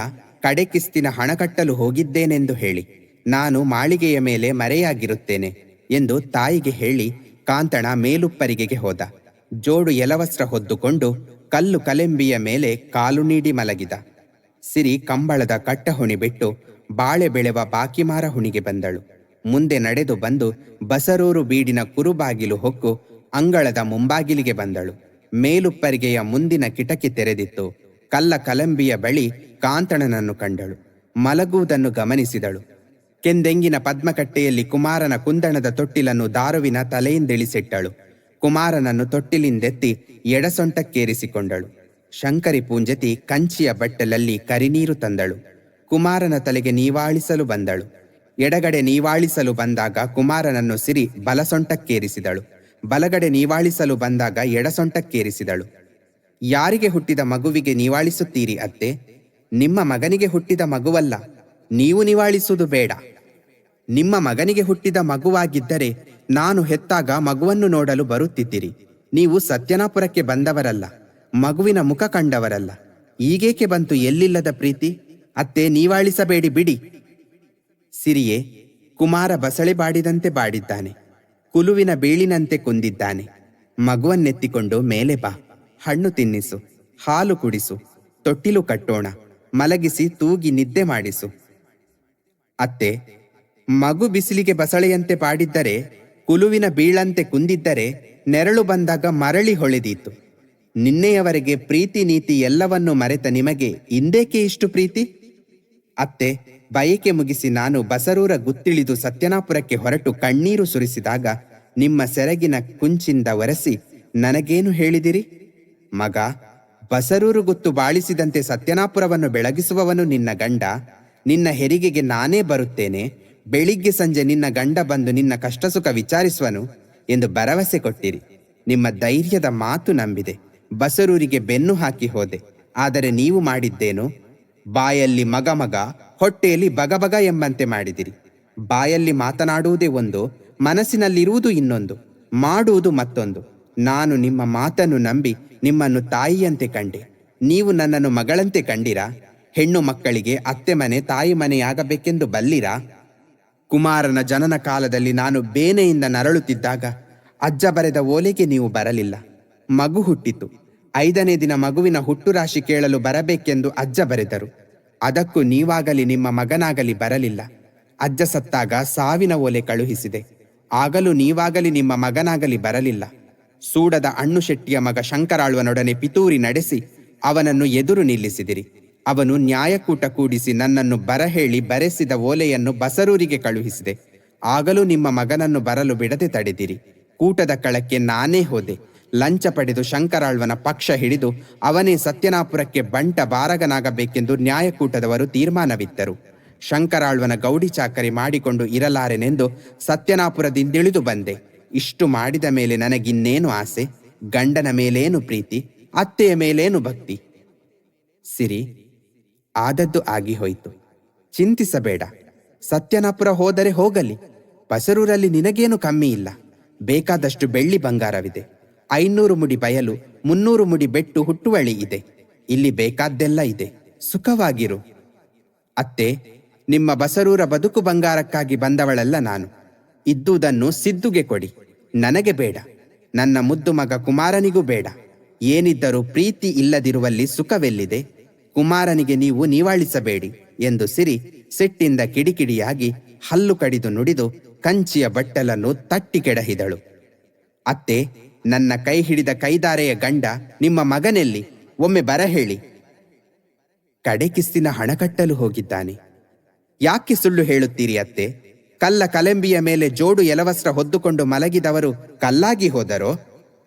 ಕಡೆಕಿಸ್ತಿನ ಹಣ ಕಟ್ಟಲು ಹೋಗಿದ್ದೇನೆಂದು ಹೇಳಿ. ನಾನು ಮಾಳಿಗೆಯ ಮೇಲೆ ಮರೆಯಾಗಿರುತ್ತೇನೆ ಎಂದು ತಾಯಿಗೆ ಹೇಳಿ ಕಾಂತಣ ಮೇಲುಪ್ಪರಿಗೆಗೆ ಹೋದ. ಜೋಡು ಎಲವಸ್ತ್ರ ಹೊದ್ದುಕೊಂಡು ಕಲ್ಲು ಕಲೆಂಬಿಯ ಮೇಲೆ ಕಾಲು ನೀಡಿ ಮಲಗಿದ. ಸಿರಿ ಕಂಬಳದ ಕಟ್ಟಹುಣಿ ಬಿಟ್ಟು ಬಾಳೆ ಬೆಳೆವ ಬಾಕಿಮಾರ ಹುಣಿಗೆ ಬಂದಳು. ಮುಂದೆ ನಡೆದು ಬಂದು ಬಸರೂರು ಬೀಡಿನ ಕುರುಬಾಗಿಲು ಹೊಕ್ಕು ಅಂಗಳದ ಮುಂಬಾಗಿಲಿಗೆ ಬಂದಳು. ಮೇಲುಪ್ಪರಿಗೆಯ ಮುಂದಿನ ಕಿಟಕಿ ತೆರೆದಿತ್ತು. ಕಲ್ಲ ಕಲಂಬಿಯ ಬಳಿ ಕಾಂತಣನನ್ನು ಕಂಡಳು. ಮಲಗುವುದನ್ನು ಗಮನಿಸಿದಳು. ಕೆಂದೆಂಗಿನ ಪದ್ಮಕಟ್ಟೆಯಲ್ಲಿ ಕುಮಾರನ ಕುಂದಣದ ತೊಟ್ಟಿಲನ್ನು ದಾರುವಿನ ತಲೆಯಿಂದಿಳಿಸಿಟ್ಟಳು. ಕುಮಾರನನ್ನು ತೊಟ್ಟಿಲಿಂದೆತ್ತಿ ಎಡಸೊಂಟಕ್ಕೇರಿಸಿಕೊಂಡಳು. ಶಂಕರಿ ಪೂಂಜತಿ ಕಂಚಿಯ ಬಟ್ಟಲಲ್ಲಿ ಕರಿನೀರು ತಂದಳು. ಕುಮಾರನ ತಲೆಗೆ ನೀವಾಳಿಸಲು ಬಂದಳು. ಎಡಗಡೆ ನೀವಾಳಿಸಲು ಬಂದಾಗ ಕುಮಾರನನ್ನು ಸಿರಿ ಬಲಸೊಂಟಕ್ಕೇರಿಸಿದಳು. ಬಲಗಡೆ ನೀವಾಳಿಸಲು ಬಂದಾಗ ಎಡಸೊಂಟಕ್ಕೇರಿಸಿದಳು. ಯಾರಿಗೆ ಹುಟ್ಟಿದ ಮಗುವಿಗೆ ನೀವಾಳಿಸುತ್ತೀರಿ ಅತ್ತೆ? ನಿಮ್ಮ ಮಗನಿಗೆ ಹುಟ್ಟಿದ ಮಗುವಲ್ಲ, ನೀವು ನಿವಾಳಿಸುವುದು ಬೇಡ. ನಿಮ್ಮ ಮಗನಿಗೆ ಹುಟ್ಟಿದ ಮಗುವಾಗಿದ್ದರೆ ನಾನು ಹೆತ್ತಾಗ ಮಗುವನ್ನು ನೋಡಲು ಬರುತ್ತಿದ್ದಿರಿ. ನೀವು ಸತ್ಯನಾಪುರಕ್ಕೆ ಬಂದವರಲ್ಲ, ಮಗುವಿನ ಮುಖ ಕಂಡವರಲ್ಲ. ಈಗೇಕೆ ಬಂತು ಎಲ್ಲಿಲ್ಲದ ಪ್ರೀತಿ? ಅತ್ತೆ, ನೀವಾಳಿಸಬೇಡಿ, ಬಿಡಿ. ಸಿರಿಯೇ, ಕುಮಾರ ಬಸಳೆ ಬಾಡಿದಂತೆ ಬಾಡಿದ್ದಾನೆ, ಕುಲುವಿನ ಬೀಳಿನಂತೆ ಕುಂದಿದ್ದಾನೆ. ಮಗುವನ್ನೆತ್ತಿಕೊಂಡು ಮೇಲೆ ಬಾ, ಹಣ್ಣು ತಿನ್ನಿಸು, ಹಾಲು ಕುಡಿಸು, ತೊಟ್ಟಿಲು ಕಟ್ಟೋಣ, ಮಲಗಿಸಿ ತೂಗಿ ನಿದ್ದೆ ಮಾಡಿಸು. ಅತ್ತೆ, ಮಗು ಬಿಸಿಲಿಗೆ ಬಸಳೆಯಂತೆ ಪಾಡಿದ್ದರೆ, ಕುಲುವಿನ ಬೀಳಂತೆ ಕುಂದಿದ್ದರೆ ನೆರಳು ಬಂದಾಗ ಮರಳಿ ಹೊಳೆದೀತು. ನಿನ್ನೆಯವರೆಗೆ ಪ್ರೀತಿ ನೀತಿ ಎಲ್ಲವನ್ನೂ ಮರೆತ ನಿಮಗೆ ಇಂದೇಕೆ ಇಷ್ಟು ಪ್ರೀತಿ? ಅತ್ತೆ, ಬಯಕೆ ಮುಗಿಸಿ ನಾನು ಬಸರೂರ ಗುತ್ತಿಳಿದು ಸತ್ಯನಾಪುರಕ್ಕೆ ಹೊರಟು ಕಣ್ಣೀರು ಸುರಿಸಿದಾಗ ನಿಮ್ಮ ಸೆರಗಿನ ಕುಂಚಿಂದ ಒರೆಸಿ ನನಗೇನು ಹೇಳಿದಿರಿ? ಮಗ, ಬಸರೂರು ಗುತ್ತು ಬಾಳಿಸಿದಂತೆ ಸತ್ಯನಾಪುರವನ್ನು ಬೆಳಗಿಸುವವನು ನಿನ್ನ ಗಂಡ. ನಿನ್ನ ಹೆರಿಗೆಗೆ ನಾನೇ ಬರುತ್ತೇನೆ. ಬೆಳಿಗ್ಗೆ ಸಂಜೆ ನಿನ್ನ ಗಂಡ ಬಂದು ನಿನ್ನ ಕಷ್ಟ ಸುಖ ವಿಚಾರಿಸುವನು ಎಂದು ಭರವಸೆ ಕೊಟ್ಟಿರಿ. ನಿಮ್ಮ ಧೈರ್ಯದ ಮಾತು ನಂಬಿದೆ. ಬಸರೂರಿಗೆ ಬೆನ್ನು ಹಾಕಿ ಹೋದೆ. ಆದರೆ ನೀವು ಮಾಡಿದ್ದೇನು? ಬಾಯಲ್ಲಿ ಮಗ ಮಗ, ಹೊಟ್ಟೆಯಲ್ಲಿ ಬಗಬಗ ಎಂಬಂತೆ ಮಾಡಿದಿರಿ. ಬಾಯಲ್ಲಿ ಮಾತನಾಡುವುದೇ ಒಂದು, ಮನಸ್ಸಿನಲ್ಲಿರುವುದು ಇನ್ನೊಂದು, ಮಾಡುವುದು ಮತ್ತೊಂದು. ನಾನು ನಿಮ್ಮ ಮಾತನ್ನು ನಂಬಿ ನಿಮ್ಮನ್ನು ತಾಯಿಯಂತೆ ಕಂಡೆ. ನೀವು ನನ್ನನ್ನು ಮಗಳಂತೆ ಕಂಡಿರಾ? ಹೆಣ್ಣು ಮಕ್ಕಳಿಗೆ ಅತ್ತೆ ಮನೆ ತಾಯಿ ಮನೆಯಾಗಬೇಕೆಂದು ಬಲ್ಲಿರಾ? ಕುಮಾರನ ಜನನ ಕಾಲದಲ್ಲಿ ನಾನು ಬೇನೆಯಿಂದ ನರಳುತ್ತಿದ್ದಾಗ ಅಜ್ಜ ಬರೆದ ಓಲೆಗೆ ನೀವು ಬರಲಿಲ್ಲ. ಮಗು ಹುಟ್ಟಿತು. 5ನೇ ದಿನ ಮಗುವಿನ ಹುಟ್ಟುರಾಶಿ ಕೇಳಲು ಬರಬೇಕೆಂದು ಅಜ್ಜ ಬರೆದರು. ಅದಕ್ಕೂ ನೀವಾಗಲಿ ನಿಮ್ಮ ಮಗನಾಗಲಿ ಬರಲಿಲ್ಲ. ಅಜ್ಜ ಸತ್ತಾಗ ಸಾವಿನ ಓಲೆ ಕಳುಹಿಸಿದೆ. ಆಗಲೂ ನೀವಾಗಲಿ ನಿಮ್ಮ ಮಗನಾಗಲಿ ಬರಲಿಲ್ಲ. ಸೂಡದ ಅಣ್ಣು ಶೆಟ್ಟಿಯ ಮಗ ಶಂಕರಾಳ್ವನೊಡನೆ ಪಿತೂರಿ ನಡೆಸಿ ಅವನನ್ನು ಎದುರು ನಿಲ್ಲಿಸಿದಿರಿ. ಅವನು ನ್ಯಾಯಕೂಟ ಕೂಡಿಸಿ ನನ್ನನ್ನು ಬರಹೇಳಿ ಬರೆಸಿದ ಓಲೆಯನ್ನು ಬಸರೂರಿಗೆ ಕಳುಹಿಸಿದೆ. ಆಗಲೂ ನಿಮ್ಮ ಮಗನನ್ನು ಬರಲು ಬಿಡದೆ ತಡೆದಿರಿ. ಕೂಟದ ಕಳಕ್ಕೆ ನಾನೇ ಹೋದೆ. ಲಂಚ ಪಡೆದು ಶಂಕರಾಳ್ವನ ಪಕ್ಷ ಹಿಡಿದು ಅವನೇ ಸತ್ಯನಾಪುರಕ್ಕೆ ಬಂಟ ಬಾರಗನಾಗಬೇಕೆಂದು ನ್ಯಾಯಕೂಟದವರು ತೀರ್ಮಾನವಿತ್ತರು. ಶಂಕರಾಳ್ವನ ಗೌಡಿ ಚಾಕರಿ ಮಾಡಿಕೊಂಡು ಇರಲಾರೆನೆಂದು ಸತ್ಯನಾಪುರದಿಂದಿಳಿದು ಬಂದೆ. ಇಷ್ಟು ಮಾಡಿದ ಮೇಲೆ ನನಗಿನ್ನೇನು ಆಸೆ? ಗಂಡನ ಮೇಲೇನು ಪ್ರೀತಿ? ಅತ್ತೆಯ ಮೇಲೇನು ಭಕ್ತಿ? ಸಿರಿ, ಆದದ್ದು ಆಗಿ ಹೋಯಿತು. ಚಿಂತಿಸಬೇಡ. ಸತ್ಯನಾಪುರ ಹೋದರೆ ಹೋಗಲಿ. ಬಸರೂರಲ್ಲಿ ನಿನಗೇನು ಕಮ್ಮಿ ಇಲ್ಲ. ಬೇಕಾದಷ್ಟು ಬೆಳ್ಳಿ ಬಂಗಾರವಿದೆ. 500 ಮುಡಿ ಬಯಲು, 300 ಮುಡಿ ಬೆಟ್ಟು ಹುಟ್ಟುವಳಿ ಇದೆ. ಇಲ್ಲಿ ಬೇಕಾದ್ದೆಲ್ಲ ಇದೆ. ಸುಖವಾಗಿರು. ಅತ್ತೆ, ನಿಮ್ಮ ಬಸರೂರ ಬದುಕು ಬಂಗಾರಕ್ಕಾಗಿ ಬಂದವಳಲ್ಲ ನಾನು. ಇದ್ದುದನ್ನು ಸಿದ್ದುಗೆ ಕೊಡಿ. ನನಗೆ ಬೇಡ. ನನ್ನ ಮುದ್ದು ಮಗ ಕುಮಾರನಿಗೂ ಬೇಡ. ಏನಿದ್ದರೂ ಪ್ರೀತಿ ಇಲ್ಲದಿರುವಲ್ಲಿ ಸುಖವೆಲ್ಲಿದೆ? ಕುಮಾರನಿಗೆ ನೀವು ನೀವಾಳಿಸಬೇಡಿ ಎಂದು ಸಿರಿ ಸಿಟ್ಟಿಂದ ಕಿಡಿಕಿಡಿಯಾಗಿ ಹಲ್ಲು ಕಡಿದು ನುಡಿದು ಕಂಚಿಯ ಬಟ್ಟಲನ್ನು ತಟ್ಟಿ ಕೆಡಹಿದಳು. ಅತ್ತೆ, ನನ್ನ ಕೈ ಹಿಡಿದ ಕೈದಾರೆಯ ಗಂಡ ನಿಮ್ಮ ಮಗನೆಲ್ಲಿ? ಒಮ್ಮೆ ಬರಹೇಳಿ. ಕಡೆಕಿಸ್ತಿನ ಹಣ ಕಟ್ಟಲು ಹೋಗಿದ್ದಾನೆ. ಯಾಕೆ ಸುಳ್ಳು ಹೇಳುತ್ತೀರಿ ಅತ್ತೆ? ಕಲ್ಲ ಕಲೆಂಬಿಯ ಮೇಲೆ ಜೋಡು ಎಲವಸ್ತ್ರ ಹೊದ್ದುಕೊಂಡು ಮಲಗಿದವರು ಕಲ್ಲಾಗಿ ಹೋದರೋ?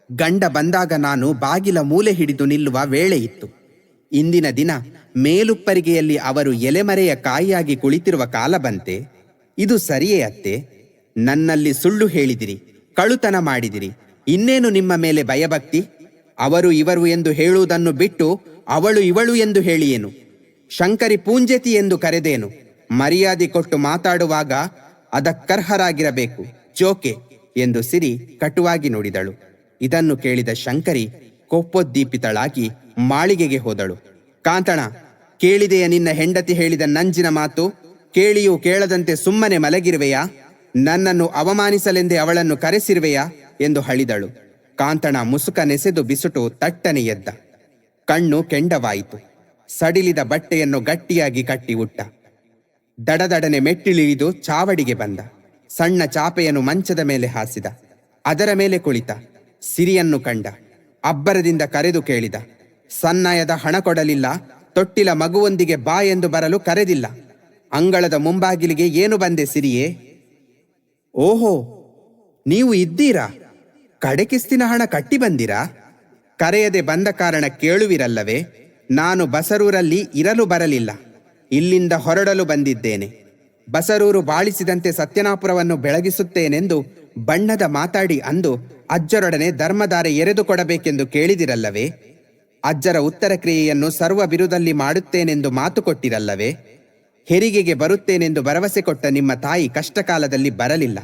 ಗಂಡ ಬಂದಾಗ ನಾನು ಬಾಗಿಲ ಮೂಲೆ ಹಿಡಿದು ನಿಲ್ಲುವ ವೇಳೆ ಇತ್ತು. ಇಂದಿನ ದಿನ ಮೇಲುಪ್ಪರಿಗೆಯಲ್ಲಿ ಅವರು ಎಲೆಮರೆಯ ಕಾಯಿಯಾಗಿ ಕುಳಿತಿರುವ ಕಾಲ ಬಂತೆ. ಇದು ಸರಿಯೇ ಅತ್ತೆ? ನನ್ನಲ್ಲಿ ಸುಳ್ಳು ಹೇಳಿದಿರಿ, ಕಳುತನ ಮಾಡಿದಿರಿ. ಇನ್ನೇನು ನಿಮ್ಮ ಮೇಲೆ ಭಯಭಕ್ತಿ? ಅವರು ಇವರು ಎಂದು ಹೇಳುವುದನ್ನು ಬಿಟ್ಟು ಅವಳು ಇವಳು ಎಂದು ಹೇಳಿಯೇನು? ಶಂಕರಿ ಪೂಂಜೆತಿ ಎಂದು ಕರೆದೇನು? ಮರ್ಯಾದೆ ಕೊಟ್ಟು ಮಾತಾಡುವಾಗ ಅದಕ್ಕರ್ಹರಾಗಿರಬೇಕು. ಜೋಕೆ ಎಂದು ಸಿರಿ ಕಟುವಾಗಿ ನುಡಿದಳು. ಇದನ್ನು ಕೇಳಿದ ಶಂಕರಿ ಕೋಪೋದ್ದೀಪಿತಳಾಗಿ ಮಾಳಿಗೆಗೆ ಹೋದಳು. ಕಾಂತಣ, ಕೇಳಿದೆಯ ನಿನ್ನ ಹೆಂಡತಿ ಹೇಳಿದ ನಂಜಿನ ಮಾತು? ಕೇಳಿಯೂ ಕೇಳದಂತೆ ಸುಮ್ಮನೆ ಮಲಗಿರುವೆಯಾ? ನನ್ನನ್ನು ಅವಮಾನಿಸಲೆಂದೇ ಅವಳನ್ನು ಕರೆಸಿರುವೆಯಾ ಎಂದು ಹಳಿದಳು. ಕಾಂತಣ ಮುಸುಕ ನೆಸೆದು ಬಿಸುಟು ತಟ್ಟನೆ ಎದ್ದ. ಕಣ್ಣು ಕೆಂಡವಾಯಿತು. ಸಡಿಲಿದ ಬಟ್ಟೆಯನ್ನು ಗಟ್ಟಿಯಾಗಿ ಕಟ್ಟಿ ಉಟ್ಟ. ದಡದಡನೆ ಮೆಟ್ಟಿಳಿದು ಚಾವಡಿಗೆ ಬಂದ. ಸಣ್ಣ ಚಾಪೆಯನ್ನು ಮಂಚದ ಮೇಲೆ ಹಾಸಿದ. ಅದರ ಮೇಲೆ ಕುಳಿತ. ಸಿರಿಯನ್ನು ಕಂಡ. ಅಬ್ಬರದಿಂದ ಕರೆದು ಕೇಳಿದ. ಸನ್ನಾಯದ ಹಣ ಕೊಡಲಿಲ್ಲ. ತೊಟ್ಟಿಲ ಮಗುವೊಂದಿಗೆ ಬಾ ಎಂದು ಬರಲು ಕರೆದಿಲ್ಲ. ಅಂಗಳದ ಮುಂಬಾಗಿಲಿಗೆ ಏನು ಬಂದೆ ಸಿರಿಯೇ? ಓಹೋ, ನೀವು ಇದ್ದೀರಾ? ಕಡೆಕಿಸ್ತಿನ ಹಣ ಕಟ್ಟಿ ಬಂದಿರಾ? ಕರೆಯದೆ ಬಂದ ಕಾರಣ ಕೇಳುವಿರಲ್ಲವೇ? ನಾನು ಬಸರೂರಲ್ಲಿ ಇರಲು ಬರಲಿಲ್ಲ. ಇಲ್ಲಿಂದ ಹೊರಡಲು ಬಂದಿದ್ದೇನೆ. ಬಸರೂರು ಬಾಳಿಸಿದಂತೆ ಸತ್ಯನಾಪುರವನ್ನು ಬೆಳಗಿಸುತ್ತೇನೆಂದು ಬಣ್ಣದ ಮಾತಾಡಿ ಅಂದು ಅಜ್ಜರೊಡನೆ ಧರ್ಮಧಾರೆ ಎರೆದು ಕೊಡಬೇಕೆಂದು ಕೇಳಿದಿರಲ್ಲವೇ? ಅಜ್ಜರ ಉತ್ತರ ಕ್ರಿಯೆಯನ್ನು ಸರ್ವ ಬಿರುದಲ್ಲಿ ಮಾಡುತ್ತೇನೆಂದು ಮಾತು ಕೊಟ್ಟಿರಲ್ಲವೇ? ಹೆರಿಗೆಗೆ ಬರುತ್ತೇನೆಂದು ಭರವಸೆ ಕೊಟ್ಟ ನಿಮ್ಮ ತಾಯಿ ಕಷ್ಟಕಾಲದಲ್ಲಿ ಬರಲಿಲ್ಲ.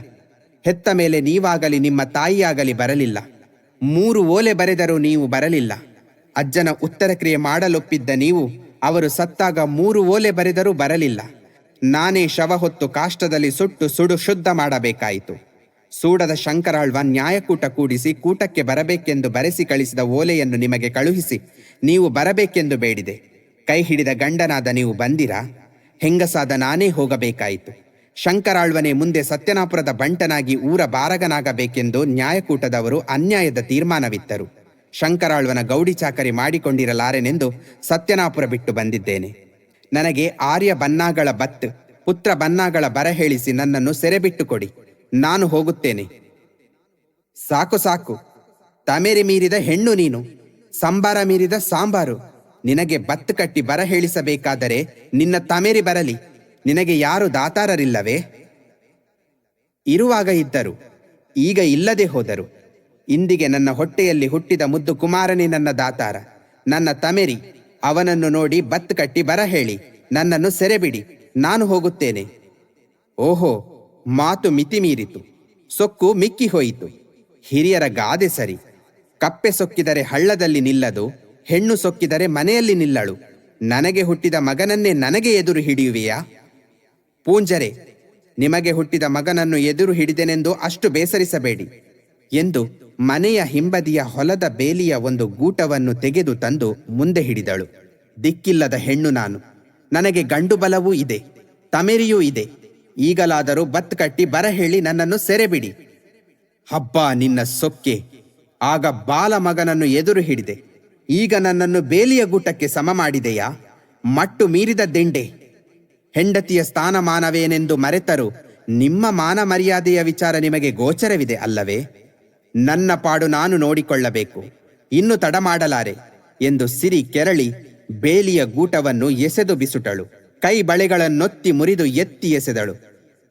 ಹೆತ್ತ ಮೇಲೆ ನೀವಾಗಲಿ ನಿಮ್ಮ ತಾಯಿಯಾಗಲಿ ಬರಲಿಲ್ಲ. 3 ಓಲೆ ಬರೆದರೂ ನೀವು ಬರಲಿಲ್ಲ. ಅಜ್ಜನ ಉತ್ತರ ಕ್ರಿಯೆ ಮಾಡಲೊಪ್ಪಿದ್ದ ನೀವು ಅವರು ಸತ್ತಾಗ 3 ಓಲೆ ಬರೆದರೂ ಬರಲಿಲ್ಲ. ನಾನೇ ಶವ ಹೊತ್ತು ಕಾಷ್ಟದಲ್ಲಿ ಸುಟ್ಟು ಸುಡು ಶುದ್ಧ ಮಾಡಬೇಕಾಯಿತು. ಸೂಡದ ಶಂಕರಾಳ್ವ ನ್ಯಾಯಕೂಟ ಕೂಡಿಸಿ ಕೂಟಕ್ಕೆ ಬರಬೇಕೆಂದು ಬರೆಸಿ ಕಳಿಸಿದ ಓಲೆಯನ್ನು ನಿಮಗೆ ಕಳುಹಿಸಿ ನೀವು ಬರಬೇಕೆಂದು ಬೇಡಿದೆ. ಕೈ ಹಿಡಿದ ಗಂಡನಾದ ನೀವು ಬಂದಿರಾ? ಹೆಂಗಸಾದ ನಾನೇ ಹೋಗಬೇಕಾಯಿತು. ಶಂಕರಾಳ್ವನೇ ಮುಂದೆ ಸತ್ಯನಾಪುರದ ಬಂಟನಾಗಿ ಊರ ಬಾರಗನಾಗಬೇಕೆಂದು ನ್ಯಾಯಕೂಟದವರು ಅನ್ಯಾಯದ ತೀರ್ಮಾನವಿತ್ತರು. ಶಂಕರಾಳ್ವನ ಗೌಡಿ ಚಾಕರಿ ಮಾಡಿಕೊಂಡಿರಲಾರೆನೆಂದು ಸತ್ಯನಾಪುರ ಬಿಟ್ಟು ಬಂದಿದ್ದೇನೆ. ನನಗೆ ಆರ್ಯ ಬನ್ನಾಗಳ ಬತ್ ಪುತ್ರ ಬನ್ನಾಗಳ ಬರ ಹೇಳಿಸಿ ನನ್ನನ್ನು ಸೆರೆಬಿಟ್ಟು ಕೊಡಿ. ನಾನು ಹೋಗುತ್ತೇನೆ. ಸಾಕು ಸಾಕು. ತಮೇರಿ ಮೀರಿದ ಹೆಣ್ಣು ನೀನು, ಸಂಬಾರ ಮೀರಿದ ಸಾಂಬಾರು. ನಿನಗೆ ಬತ್ತು ಕಟ್ಟಿ ಬರ ಹೇಳಿಸಬೇಕಾದರೆ ನಿನ್ನ ತಮೇರಿ ಬರಲಿ. ನಿನಗೆ ಯಾರು ದಾತಾರರಿಲ್ಲವೇ? ಇರುವಾಗ ಇದ್ದರು, ಈಗ ಇಲ್ಲದೆ ಹೋದರು. ಇಂದಿಗೆ ನನ್ನ ಹೊಟ್ಟೆಯಲ್ಲಿ ಹುಟ್ಟಿದ ಮುದ್ದು ಕುಮಾರನೇ ನನ್ನ ದಾತಾರ, ನನ್ನ ತಮೇರಿ. ಅವನನ್ನು ನೋಡಿ ಬತ್ತು ಕಟ್ಟಿ ಬರ ಹೇಳಿ ನನ್ನನ್ನು ಸೆರೆಬಿಡಿ. ನಾನು ಹೋಗುತ್ತೇನೆ. ಓಹೋ, ಮಾತು ಮಿತಿ ಮೀರಿತು. ಸೊಕ್ಕು ಮಿಕ್ಕಿ ಹೋಯಿತು. ಹಿರಿಯರ ಗಾದೆ ಸರಿ. ಕಪ್ಪೆ ಸೊಕ್ಕಿದರೆ ಹಳ್ಳದಲ್ಲಿ ನಿಲ್ಲದು, ಹೆಣ್ಣು ಸೊಕ್ಕಿದರೆ ಮನೆಯಲ್ಲಿ ನಿಲ್ಲಳು. ನನಗೆ ಹುಟ್ಟಿದ ಮಗನನ್ನೇ ನನಗೆ ಎದುರು ಹಿಡಿಯುವೆಯಾ? ಪೂಂಜರೆ, ನಿಮಗೆ ಹುಟ್ಟಿದ ಮಗನನ್ನು ಎದುರು ಹಿಡಿದೆನೆಂದು ಅಷ್ಟು ಬೇಸರಿಸಬೇಡಿ. ಎಂದು ಮನೆಯ ಹಿಂಬದಿಯ ಹೊಲದ ಬೇಲಿಯ ಒಂದು ಗೂಟವನ್ನು ತೆಗೆದು ತಂದು ಮುಂದೆ ಹಿಡಿದಳು. ದಿಕ್ಕಿಲ್ಲದ ಹೆಣ್ಣು ನಾನು, ನನಗೆ ಗಂಡು ಬಲವೂ ಇದೆ, ತಮೆರಿಯೂ ಇದೆ. ಈಗಲಾದರೂ ಬತ್ ಕಟ್ಟಿ ಬರ ಹೇಳಿ ನನ್ನನ್ನು ಸೆರೆಬಿಡಿ. ಹಬ್ಬ ನಿನ್ನ ಸೊಕ್ಕೆ! ಆಗ ಬಾಲ ಮಗನನ್ನು ಎದುರು ಹಿಡಿದೆ, ಈಗ ನನ್ನನ್ನು ಬೇಲಿಯ ಗೂಟಕ್ಕೆ ಸಮ ಮಾಡಿದೆಯಾ? ಮಟ್ಟು ಮೀರಿದ ದಿಂಡೆ! ಹೆಂಡತಿಯ ಸ್ಥಾನಮಾನವೇನೆಂದು ಮರೆತರೂ ನಿಮ್ಮ ಮಾನ ಮರ್ಯಾದೆಯ ವಿಚಾರ ನಿಮಗೆ ಗೋಚರವಿದೆ ಅಲ್ಲವೇ? ನನ್ನ ಪಾಡು ನಾನು ನೋಡಿಕೊಳ್ಳಬೇಕು, ಇನ್ನು ತಡ ಮಾಡಲಾರೆ ಎಂದು ಸಿರಿ ಕೆರಳಿ ಬೇಲಿಯ ಗೂಟವನ್ನು ಎಸೆದು ಬಿಸುಟಳು. ಕೈ ಬಳೆಗಳನ್ನೊತ್ತಿ ಮುರಿದು ಎತ್ತಿ ಎಸೆದಳು.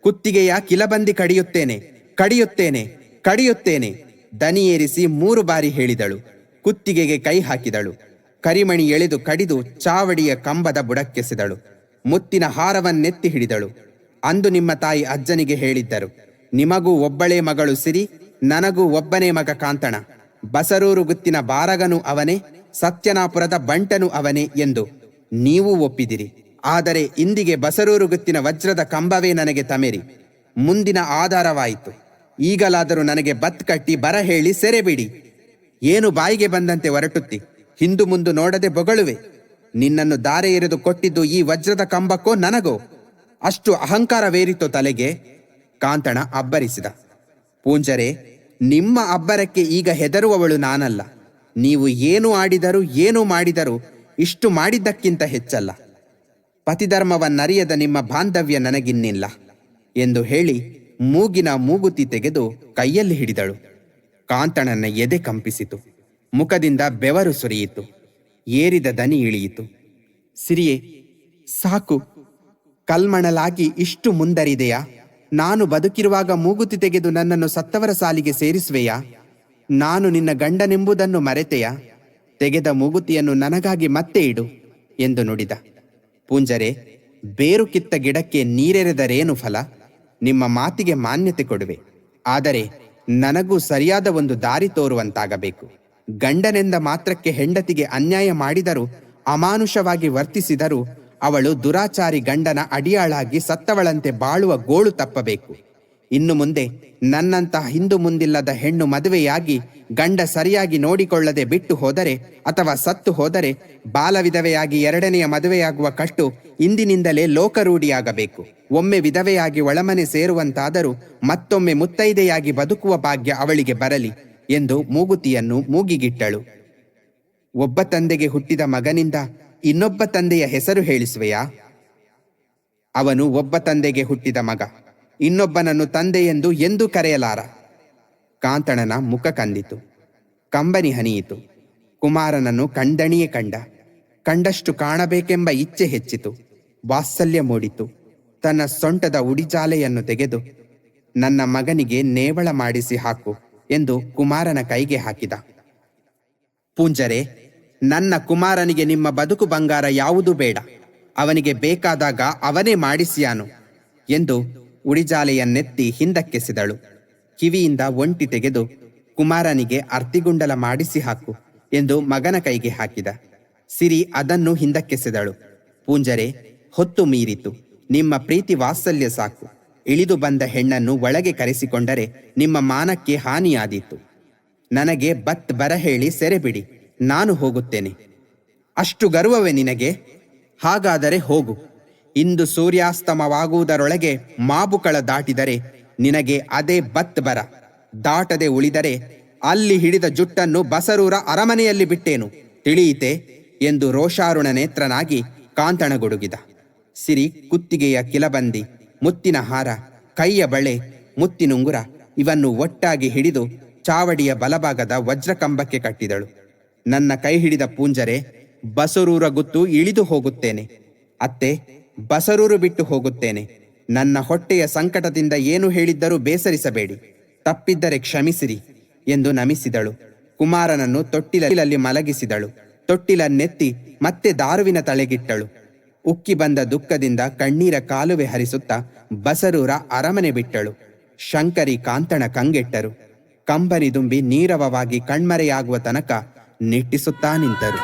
ಕುತ್ತಿಗೆಯ ಕಿಲಬಂದಿ ಕಡಿಯುತ್ತೇನೆ, ಕಡಿಯುತ್ತೇನೆ, ಕಡಿಯುತ್ತೇನೆ ದನಿ ಏರಿಸಿ 3 ಬಾರಿ ಹೇಳಿದಳು. ಕುತ್ತಿಗೆಗೆ ಕೈ ಹಾಕಿದಳು. ಕರಿಮಣಿ ಎಳೆದು ಕಡಿದು ಚಾವಡಿಯ ಕಂಬದ ಬುಡಕ್ಕೆಸೆದಳು. ಮುತ್ತಿನ ಹಾರವನ್ನೆತ್ತಿ ಹಿಡಿದಳು. ಅಂದು ನಿಮ್ಮ ತಾಯಿ ಅಜ್ಜನಿಗೆ ಹೇಳಿದ್ದರು, ನಿಮಗೂ ಒಬ್ಬಳೇ ಮಗಳು ಸಿರಿ, ನನಗೂ ಒಬ್ಬನೇ ಮಗ ಕಾಂತಣ. ಬಸರೂರು ಗುತ್ತಿನ ಬಾರಗನು ಅವನೇ, ಸತ್ಯನಾಪುರದ ಬಂಟನು ಅವನೇ ಎಂದು. ನೀವು ಒಪ್ಪಿದಿರಿ. ಆದರೆ ಇಂದಿಗೆ ಬಸರೂರು ಗುತ್ತಿನ ವಜ್ರದ ಕಂಬವೇ ನನಗೆ ತಮೆರಿ, ಮುಂದಿನ ಆಧಾರವಾಯಿತು. ಈಗಲಾದರೂ ನನಗೆ ಬತ್ ಕಟ್ಟಿ ಬರ ಹೇಳಿ ಸೆರೆಬಿಡಿ. ಏನು ಬಾಯಿಗೆ ಬಂದಂತೆ ಹೊರಟುತ್ತಿ? ಹಿಂದು ಮುಂದು ನೋಡದೆ ಬೊಗಳುವೆ. ನಿನ್ನನ್ನು ದಾರೆ ಎರೆದು ಕೊಟ್ಟಿದ್ದು ಈ ವಜ್ರದ ಕಂಬಕ್ಕೋ ನನಗೋ? ಅಷ್ಟು ಅಹಂಕಾರವೇರಿತೋ ತಲೆಗೆ? ಕಾಂತಣ ಅಬ್ಬರಿಸಿದ. ಪೂಂಜರೆ, ನಿಮ್ಮ ಅಬ್ಬರಕ್ಕೆ ಈಗ ಹೆದರುವವಳು ನಾನಲ್ಲ. ನೀವು ಏನು ಆಡಿದರೂ ಏನು ಮಾಡಿದರೂ ಇಷ್ಟು ಮಾಡಿದ್ದಕ್ಕಿಂತ ಹೆಚ್ಚಲ್ಲ. ಪತಿಧರ್ಮವನ್ನರಿಯದ ನಿಮ್ಮ ಬಾಂಧವ್ಯ ನನಗಿನ್ನಿಲ್ಲ ಎಂದು ಹೇಳಿ ಮೂಗಿನ ಮೂಗುತಿ ತೆಗೆದು ಕೈಯಲ್ಲಿ ಹಿಡಿದಳು. ಕಾಂತಣನ ಎದೆ ಕಂಪಿಸಿತು. ಮುಖದಿಂದ ಬೆವರು ಸುರಿಯಿತು. ಏರಿದ ದನಿ ಇಳಿಯಿತು. ಸಿರಿಯೇ, ಸಾಕು. ಕಲ್ಮಣಲಾಗಿ ಇಷ್ಟು ಮುಂದರಿದೆಯಾ? ನಾನು ಬದುಕಿರುವಾಗ ಮೂಗುತಿ ತೆಗೆದು ನನ್ನನ್ನು ಸತ್ತವರ ಸಾಲಿಗೆ ಸೇರಿಸುವೆಯಾ? ನಾನು ನಿನ್ನ ಗಂಡನೆಂಬುದನ್ನು ಮರೆತೆಯಾ? ತೆಗೆದ ಮೂಗುತಿಯನ್ನು ನನಗಾಗಿ ಮತ್ತೆ ಇಡು ಎಂದು ನುಡಿದ. ಪೂಂಜರೆ, ಬೇರು ಕಿತ್ತ ಗಿಡಕ್ಕೆ ನೀರೆರೆದರೇನು ಫಲ? ನಿಮ್ಮ ಮಾತಿಗೆ ಮಾನ್ಯತೆ ಕೊಡುವೆ, ಆದರೆ ನನಗೂ ಸರಿಯಾದ ಒಂದು ದಾರಿ ತೋರುವಂತಾಗಬೇಕು. ಗಂಡನೆಂದ ಮಾತ್ರಕ್ಕೆ ಹೆಂಡತಿಗೆ ಅನ್ಯಾಯ ಮಾಡಿದರೂ, ಅಮಾನುಷವಾಗಿ ವರ್ತಿಸಿದರೂ ಅವಳು ದುರಾಚಾರಿ ಗಂಡನ ಅಡಿಯಾಳಾಗಿ ಸತ್ತವಳಂತೆ ಬಾಳುವ ಗೋಳು ತಪ್ಪಬೇಕು. ಇನ್ನು ಮುಂದೆ ನನ್ನಂತಹ ಹಿಂದು ಮುಂದಿಲ್ಲದ ಹೆಣ್ಣು ಮದುವೆಯಾಗಿ ಗಂಡ ಸರಿಯಾಗಿ ನೋಡಿಕೊಳ್ಳದೆ ಬಿಟ್ಟು ಹೋದರೆ ಅಥವಾ ಸತ್ತು ಹೋದರೆ ಬಾಲವಿಧವೆಯಾಗಿ 2ನೆಯ ಮದುವೆಯಾಗುವ ಕಟ್ಟು ಇಂದಿನಿಂದಲೇ ಲೋಕರೂಢಿಯಾಗಬೇಕು. ಒಮ್ಮೆ ವಿಧವೆಯಾಗಿ ಒಳಮನೆ ಸೇರುವಂತಾದರೂ ಮತ್ತೊಮ್ಮೆ ಮುತ್ತೈದೆಯಾಗಿ ಬದುಕುವ ಭಾಗ್ಯ ಅವಳಿಗೆ ಬರಲಿ ಎಂದು ಮೂಗುತಿಯನ್ನು ಮೂಗಿಗಿಟ್ಟಳು. ಒಬ್ಬ ತಂದೆಗೆ ಹುಟ್ಟಿದ ಮಗನಿಂದ ಇನ್ನೊಬ್ಬ ತಂದೆಯ ಹೆಸರು ಹೇಳಿಸುವೆಯಾ? ಅವನು ಒಬ್ಬ ತಂದೆಗೆ ಹುಟ್ಟಿದ ಮಗ, ಇನ್ನೊಬ್ಬನನ್ನು ತಂದೆ ಎಂದು ಎಂದೂ ಕರೆಯಲಾರ. ಕಾಂತಣನ ಮುಖ ಕಂದಿತು, ಕಂಬನಿ ಹನಿಯಿತು. ಕುಮಾರನನ್ನು ಕಂಡಣಿಯೇ ಕಂಡಷ್ಟು ಕಾಣಬೇಕೆಂಬ ಇಚ್ಛೆ ಹೆಚ್ಚಿತು. ವಾತ್ಸಲ್ಯ ಮೂಡಿತು. ತನ್ನ ಸೊಂಟದ ಉಡಿಜಾಲೆಯನ್ನು ತೆಗೆದು, ನನ್ನ ಮಗನಿಗೆ ನೇವಳ ಮಾಡಿಸಿ ಹಾಕು ಎಂದು ಕುಮಾರನ ಕೈಗೆ ಹಾಕಿದ. ಪೂಂಜರೆ, ನನ್ನ ಕುಮಾರನಿಗೆ ನಿಮ್ಮ ಬದುಕು ಬಂಗಾರ ಯಾವುದೂ ಬೇಡ. ಅವನಿಗೆ ಬೇಕಾದಾಗ ಅವನೇ ಮಾಡಿಸಿಯಾನು ಎಂದು ಉಡಿಜಾಲೆಯನ್ನೆತ್ತಿ ಹಿಂದಕ್ಕೆಸೆದಳು. ಕಿವಿಯಿಂದ ಒಂಟಿ ತೆಗೆದು, ಕುಮಾರನಿಗೆ ಅರ್ತಿಗುಂಡಲ ಮಾಡಿಸಿ ಹಾಕು ಎಂದು ಮಗನ ಕೈಗೆ ಹಾಕಿದ. ಸಿರಿ ಅದನ್ನು ಹಿಂದಕ್ಕೆಸೆದಳು. ಪೂಂಜರೆ, ಹೊತ್ತು ಮೀರಿತು. ನಿಮ್ಮ ಪ್ರೀತಿ ವಾತ್ಸಲ್ಯ ಸಾಕು. ಇಳಿದು ಬಂದ ಹೆಣ್ಣನ್ನು ಒಳಗೆ ಕರೆಸಿಕೊಂಡರೆ ನಿಮ್ಮ ಮಾನಕ್ಕೆ ಹಾನಿಯಾದೀತು. ನನಗೆ ಬತ್ ಬರ ಹೇಳಿ ಸೆರೆಬಿಡಿ, ನಾನು ಹೋಗುತ್ತೇನೆ. ಅಷ್ಟು ಗರ್ವವೇ ನಿನಗೆ? ಹಾಗಾದರೆ ಹೋಗು. ಇಂದು ಸೂರ್ಯಾಸ್ತಮವಾಗುವುದರೊಳಗೆ ಮಾಬುಕಳ ದಾಟಿದರೆ ನಿನಗೆ ಅದೇ ಬತ್ ಬರ. ದಾಟದೆ ಉಳಿದರೆ ಅಲ್ಲಿ ಹಿಡಿದ ಜುಟ್ಟನ್ನು ಬಸರೂರ ಅರಮನೆಯಲ್ಲಿ ಬಿಟ್ಟೇನು, ತಿಳಿಯಿತೆ ಎಂದು ರೋಷಾರುಣ ನೇತ್ರನಾಗಿ ಕಾಂತಣಗುಡುಗಿದ. ಸಿರಿ ಕುತ್ತಿಗೆಯ ಕಿಲಬಂದಿ, ಮುತ್ತಿನ ಹಾರ, ಕೈಯ ಬಳೆ, ಮುತ್ತಿನುಂಗುರ ಇವನ್ನು ಒಟ್ಟಾಗಿ ಹಿಡಿದು ಚಾವಡಿಯ ಬಲಭಾಗದ ವಜ್ರಕಂಬಕ್ಕೆ ಕಟ್ಟಿದಳು. ನನ್ನ ಕೈ ಹಿಡಿದ ಪೂಂಜರೆ, ಬಸರೂರ ಗುತ್ತು ಇಳಿದು ಹೋಗುತ್ತೇನೆ. ಅತ್ತೆ, ಬಸರೂರು ಬಿಟ್ಟು ಹೋಗುತ್ತೇನೆ. ನನ್ನ ಹೊಟ್ಟೆಯ ಸಂಕಟದಿಂದ ಏನು ಹೇಳಿದ್ದರೂ ಬೇಸರಿಸಬೇಡಿ. ತಪ್ಪಿದ್ದರೆ ಕ್ಷಮಿಸಿರಿ ಎಂದು ನಮಿಸಿದಳು. ಕುಮಾರನನ್ನು ತೊಟ್ಟಿಲಲ್ಲಿ ಮಲಗಿಸಿದಳು. ತೊಟ್ಟಿಲನ್ನೆತ್ತಿ ಮತ್ತೆ ದಾರುವಿನ ತಲೆಗಿಟ್ಟಳು. ಉಕ್ಕಿ ಬಂದ ದುಃಖದಿಂದ ಕಣ್ಣೀರ ಕಾಲುವೆ ಹರಿಸುತ್ತಾ ಬಸರೂರ ಅರಮನೆ ಬಿಟ್ಟಳು. ಶಂಕರಿ ಕಾಂತಣ ಕಂಗೆಟ್ಟರು. ಕಂಬನಿ ದುಂಬಿ ನೀರವವಾಗಿ ಕಣ್ಮರೆಯಾಗುವ ತನಕ ನಿಟ್ಟಿಸುತ್ತಾ ನಿಂತರು.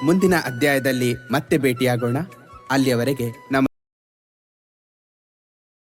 ಮುಂದಿನ ಅಧ್ಯಾಯದಲ್ಲಿ ಮತ್ತೆ ಭೇಟಿಯಾಗೋಣ. ಅಲ್ಲಿಯವರೆಗೆ ನಮ್ಮ